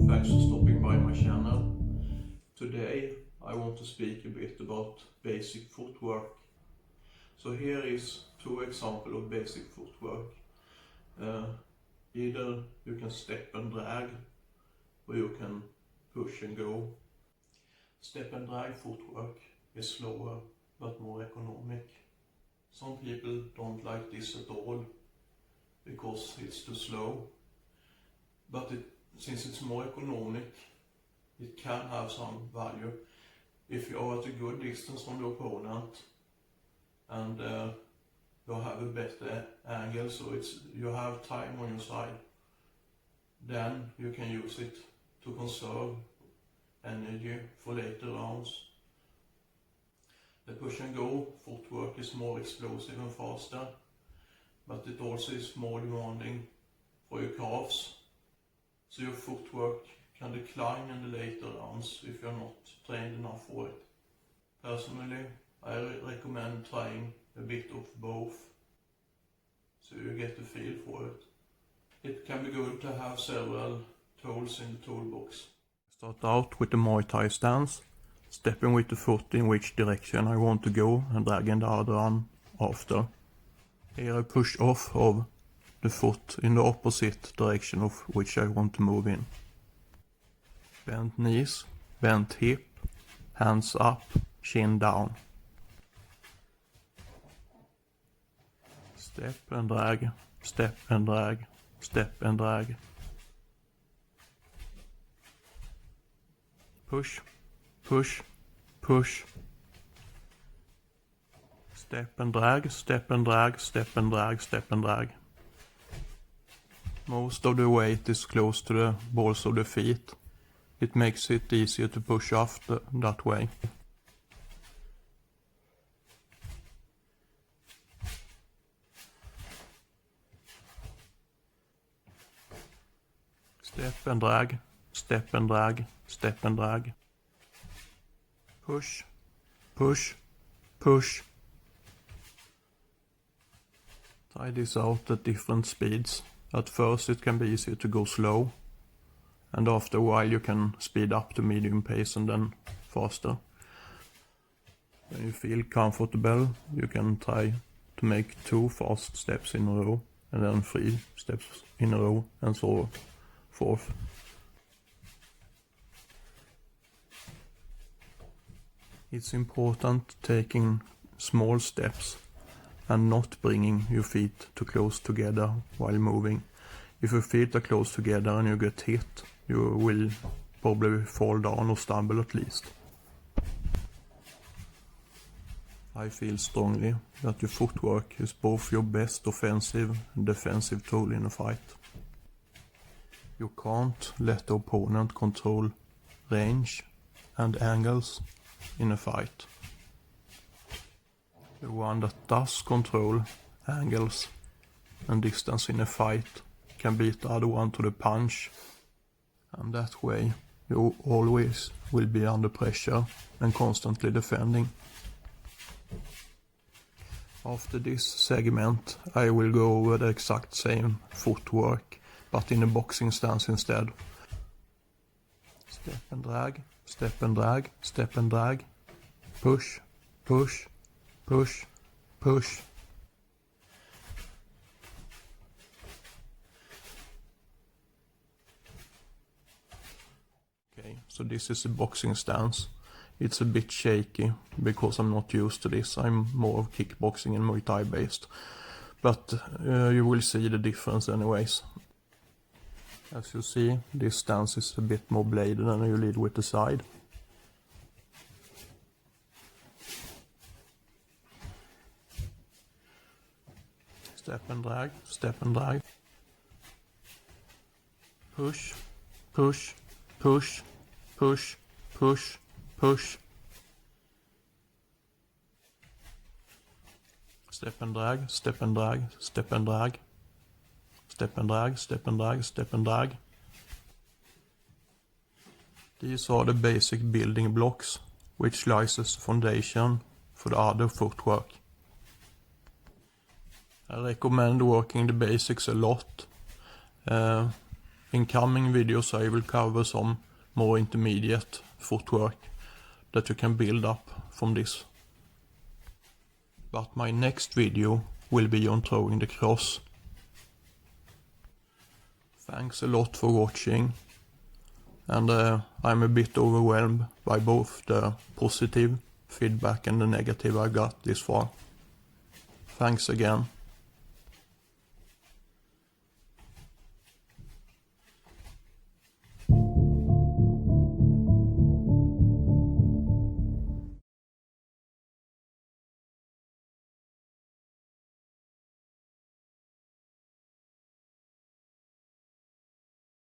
Thanks for stopping by my channel. Today I want to speak a bit about basic footwork. So here is two examples of basic footwork. Either you can step and drag, or you can push and go. Step and drag footwork is slower but more economic. Some people don't like this at all because it's too slow, but since it's more economic, it can have some value if you are at a good distance from the opponent and you have a better angle, so you have time on your side. Then you can use it to conserve energy for later rounds. The push and go footwork is more explosive and faster, but it also is more demanding for your calves, so your footwork can decline in the later rounds if you're not trained enough for it. Personally, I recommend trying a bit of both, so you get a feel for it. It can be good to have several tools in the toolbox. Start out with the Muay Thai stance, stepping with the foot in which direction I want to go and dragging the other arm after. Here I push off of the foot in the opposite direction of which I want to move in. Bent knees, bent hip, hands up, chin down. Step and drag, step and drag, step and drag. Push, push, push. Step and drag, step and drag, step and drag, step and drag. Most of the weight is close to the balls of the feet. It makes it easier to push off that way. Step and drag, step and drag, step and drag. Push, push, push. Try this out at different speeds. At first it can be easier to go slow, and after a while you can speed up to medium pace and then faster. When you feel comfortable, you can try to make 2 fast steps in a row and then 3 steps in a row and so forth. It's important taking small steps and not bringing your feet too close together while moving. If your feet are close together and you get hit, you will probably fall down or stumble at least. I feel strongly that your footwork is both your best offensive and defensive tool in a fight. You can't let the opponent control range and angles in a fight. The one that does control angles and distance in a fight can beat the other one to the punch, and that way you always will be under pressure and constantly defending. After this segment I will go over the exact same footwork but in a boxing stance instead. Step and drag, step and drag, step and drag, push, push, push, push. Okay, so this is a boxing stance. It's a bit shaky because I'm not used to this. I'm more of kickboxing and Muay Thai based. But you will see the difference anyways. As you see, this stance is a bit more bladed than you lead with the side. Step and drag, step and drag. Push, push, push, push, push, push. Step and drag, step and drag, step and drag. Step and drag, step and drag, step and drag. These are the basic building blocks, which lies as the foundation for the other footwork. I recommend working the basics a lot. In coming videos I will cover some more intermediate footwork that you can build up from this. But my next video will be on throwing the cross. Thanks a lot for watching, and I'm a bit overwhelmed by both the positive feedback and the negative I got this far. Thanks again.